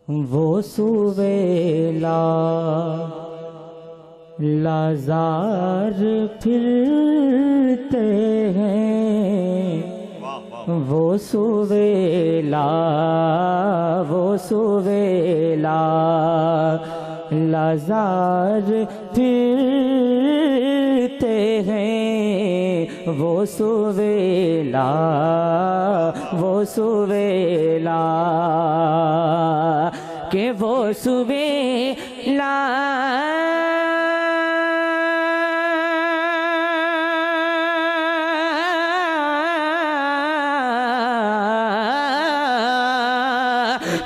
वो सुवेला लाजार फिरते हैं, वो सुवेला लाजार फिरते हैं, वो सुवेला के वो सुवेला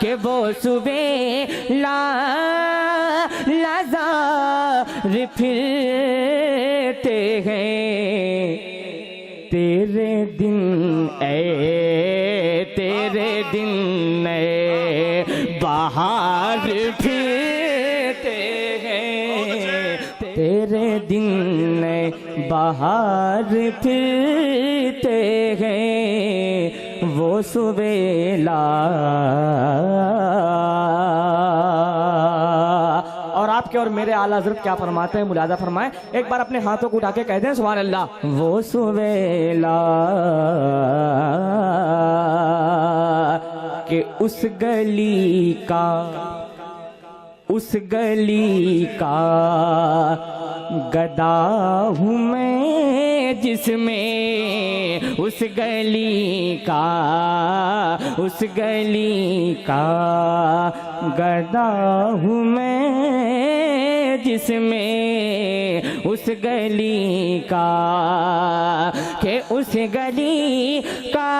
के वो सुवेला लाज़ार फिरते हैं, तेरे दिन बाहर फिरते हैं, तेरे दिन बाहर फिरते हैं, वो सुवेला। और आपके और मेरे आला हज़रत क्या फरमाते हैं, मुलाजा फरमाएं, एक बार अपने हाथों को उठा के कह दें सुभान अल्लाह। वो सुवेला कि उस गली का गदा हूँ मैं जिसमें, उस गली का गदा हूँ मैं जिसमें, उस गली का के उस गली का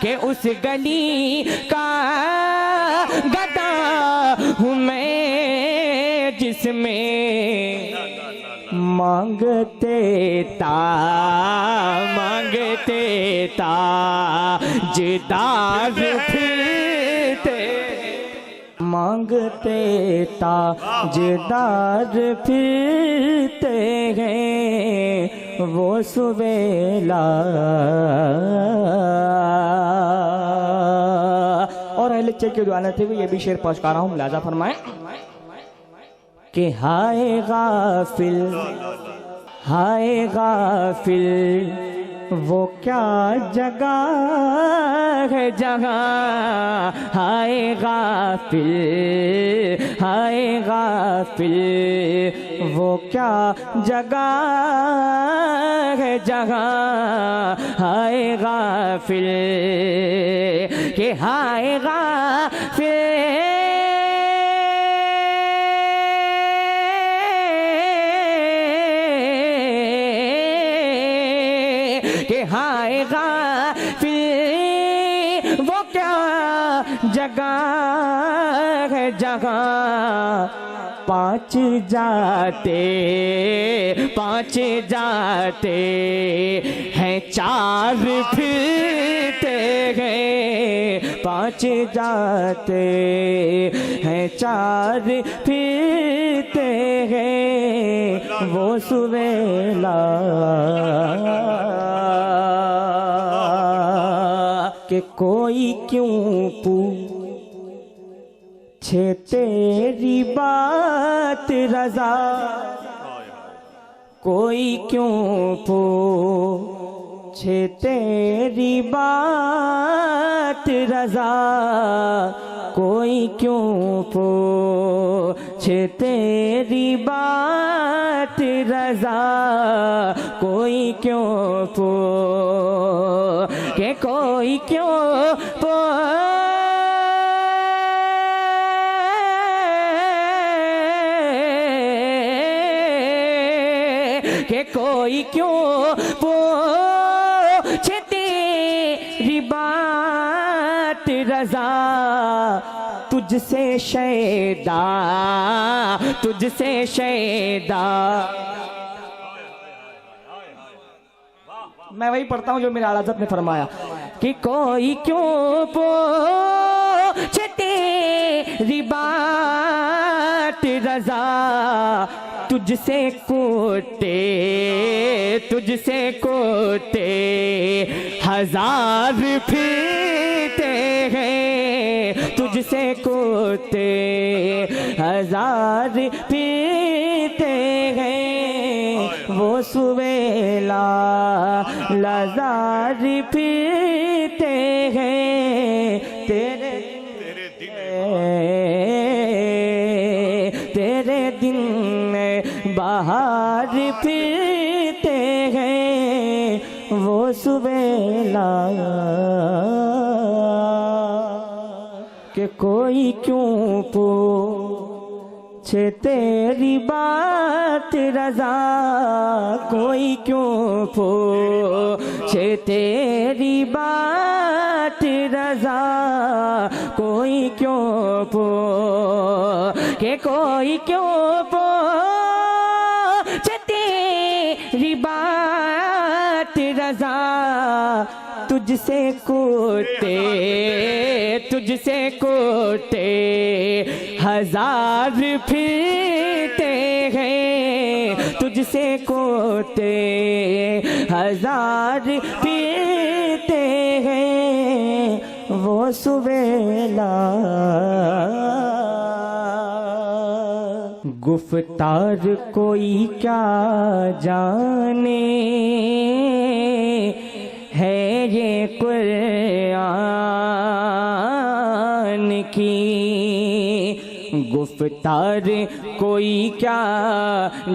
के उस गली का गदा हूँ मैं जिसमें, मांगते ताजदार फिरते, मांगते ताजदार फिरते हैं, वो सुवेला। और अहले चेक की दुआएं थे ये भी शेर पहुंचा रहा हूँ, मुलाजा फरमाएं कि हाय गाफिल वो क्या जगह है जहाँ, हाय गाफिल वो क्या जगह है जहाँ, हाय गाफिल के हाय गाफिल के हाय गाफिल वो क्या जगह है जगह, पाँच जाते हैं चार फिरते हैं, पाँच जाते हैं चार फिरते हैं, वो सुवेला कि कोई क्यों पूछे तेरी बात रज़ा, कोई क्यों पूछे तेरी बात रज़ा, कोई क्यों पूछे तेरी बात रज़ा, कोई क्यों के कोई क्यों के कोई क्यों पूछे तेरी बात रज़ा, तुझसे शैदा। मैं वही पढ़ता हूँ जो मेरे आला हज़रत ने फरमाया कि कोई क्यों पूछे तेरी बात रज़ा, तुझसे कोटे हजार फिरते हैं, तुझसे कोटे हजार फिरते हैं, वो सुवेला लाजार फिरते हैं, तेरे दिन बाहर फिरते हैं, वो सुवेला के कोई क्यों पूछे तेरी बात रज़ा, कोई क्यों पूछे तेरी बात रज़ा, कोई क्यों पूछे, कोई क्यों पूछे तेरी बात रज़ा, तुझसे कोटे हजार फिरते हैं, तुझसे कोटे हजार फिरते हैं, वो सुवेला गुफ्तार कोई क्या जाने है ये कुरान की, गुफ्तार कोई क्या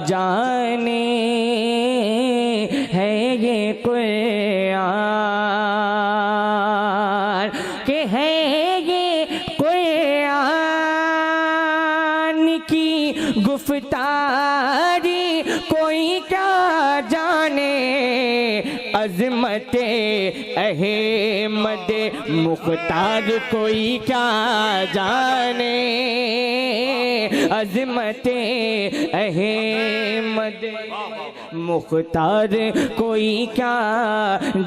जाने है ये कुरान के, है ये कुरान की गुफ्तारी कोई क्या जाने, अज़मते अहमद मुख्तार कोई क्या जाने, अज़मते अहमद मुख्तार कोई क्या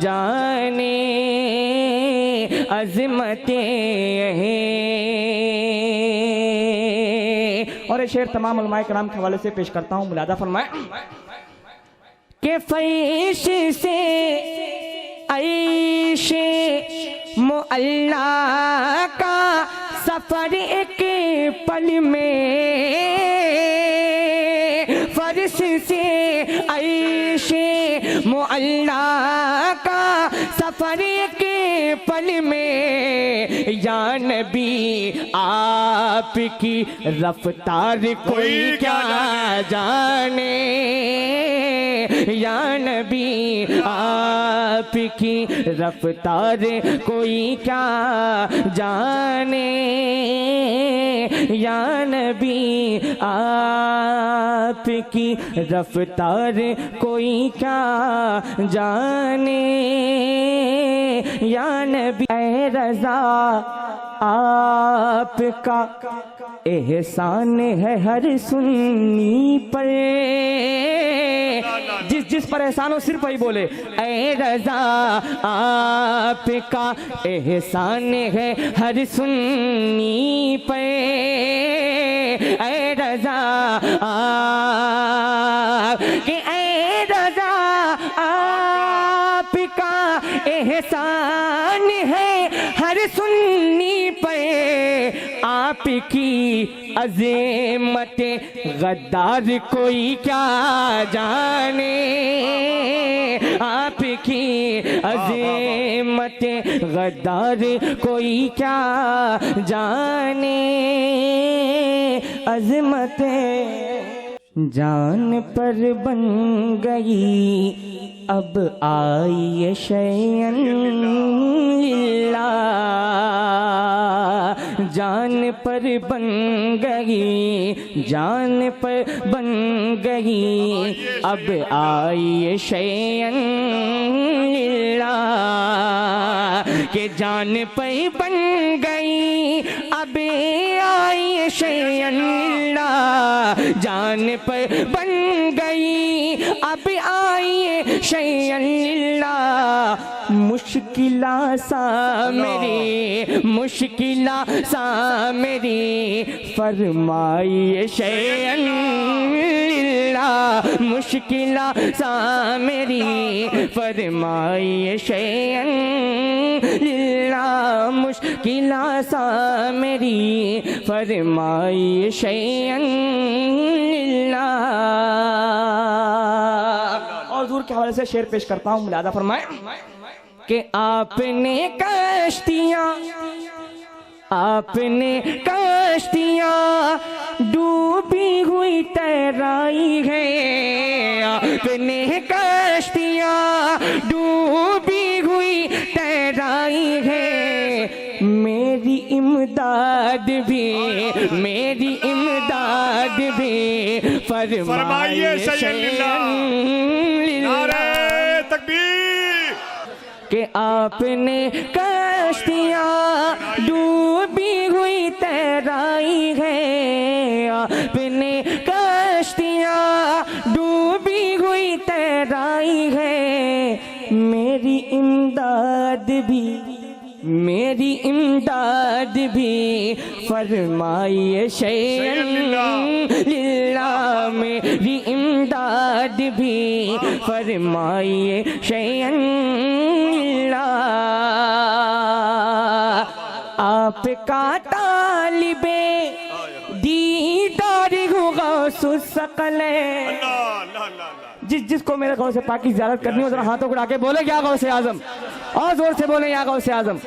जाने, अज़मते और ये शेर तमाम उलमाए किराम के हवाले से पेश करता हूँ, मुलादा फरमाए के फैश से ऐशे मुअल्ला का सफर एक पल में, फर्श से ऐशे मुअल्ला का सफर एक पल में, या नबी आपकी रफ्तार कोई क्या जाने, या नबी आपकी रफ्तार कोई क्या जाने, या नबी आपकी रफ्तार कोई क्या जाने, या नबी ऐ रज़ा आपका एहसान है हर सुन्नी पर, जिस पर एहसान हो सिर्फ वही बोले, ऐ रज़ा आपका एहसान है हर सुन्नी पर, ऐ रज़ा के, ऐ रज़ा आपका एहसान है हर सुन्नी पे, आपकी अज़ीमत गद्दार कोई क्या जाने, आपकी अज़ीमत गद्दार कोई क्या जाने, अज़मत जान पर बन गई अब आई शैअन लिल्लाह, जान पर बन गई, जान पर बन गई अब आई शैअन लिल्लाह, के जान पर बन गई अब आई शैअन लिल्लाह, जान पर बन गई अब आई शैअन लिल्लाह, मुश्किला सा मेरी, मुश्किला सा मेरी, फरमाइए शैअन लिल्लाह, मुश्किला सा मेरी, फरमाइए शैअन लिल्लाह, मुश्किला सा मेरी, फरमाइए शैअन लिल्लाह। और दूर के हवाले से शेर पेश करता हूँ, मुलादा फरमाए कि आपने कश्तियाँ, आपने कश्तियाँ डूबी हुई तैराई है, आपने कश्तियाँ डूबी हुई तैराई है, मेरी इमदाद भी, मेरी इमदाद भी फरमाइए शैअन लिल्लाह। तकबीर कि आपने कश्तियाँ डूबी हुई तैराई है, आपने कश्तियाँ डूबी हुई तैराई है, मेरी इमदाद भी, मेरी इमदाद भी फरमाइए शैअन लिल्लाह, मेरी इमदाद भी फरमाइए शैअन लिल्लाह। आपका तालिबे दीदार हूँ गौसुस सकले। जिसको मेरे गौ से पाक की ज़ियारत करनी हो जरा हाथों को उठा के बोले क्या गौ से आजम, और जोर से बोले या गौ से आजम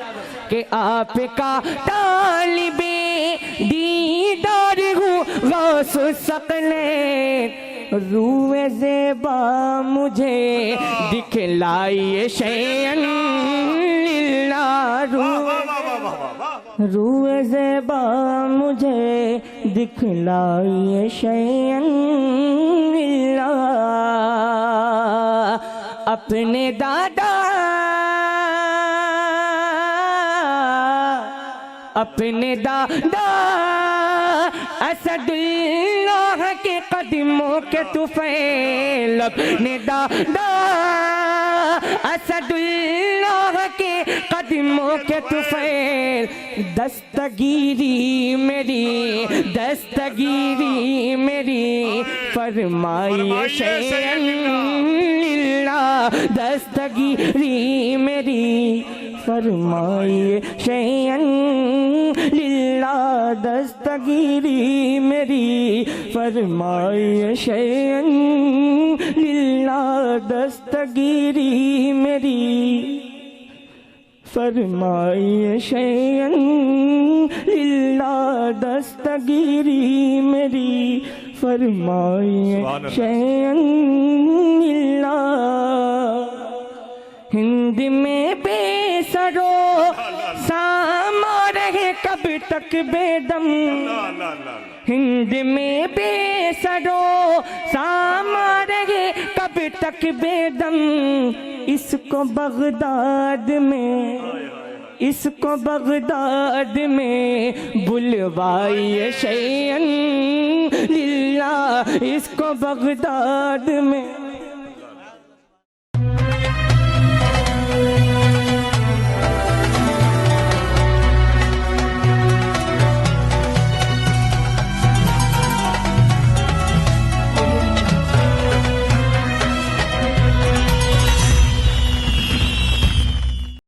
कि आपका तालिबे दीदार हूँ गौसुस सकले, रूए ज़ेबा मुझे दिखलाइए शैअन लिल्लाह, रूए ज़ेबा मुझे दिखलाइए शैअन लिल्लाह। अपने दादा, अपने दादा असदुल्लाह के कदमों के तुफैल, अपने दादा असदुल्लाह के कदमों के तुफैल, दस्तगीरी मेरी, दस्तगीरी मेरी फरमाइए शैअन लिल्लाह, दस्तगीरी मेरी फरमाइए शैअन लिल्लाह, दस्तगीरी मेरी फरमाइए शैअन लिल्लाह, दस्तगीरी मेरी फरमाइए शैअन लिल्लाह, दस्तगीरी मेरी फरमाइए शैअन लिल्लाह। हिंद में बेसरो सामा रहे कब तक बेदम, हिंद में बेसरो सामा रहे कब तक बेदम, इसको बगदाद में, इसको बगदाद में बुलवाइए शैअन लिल्लाह, इसको बगदाद में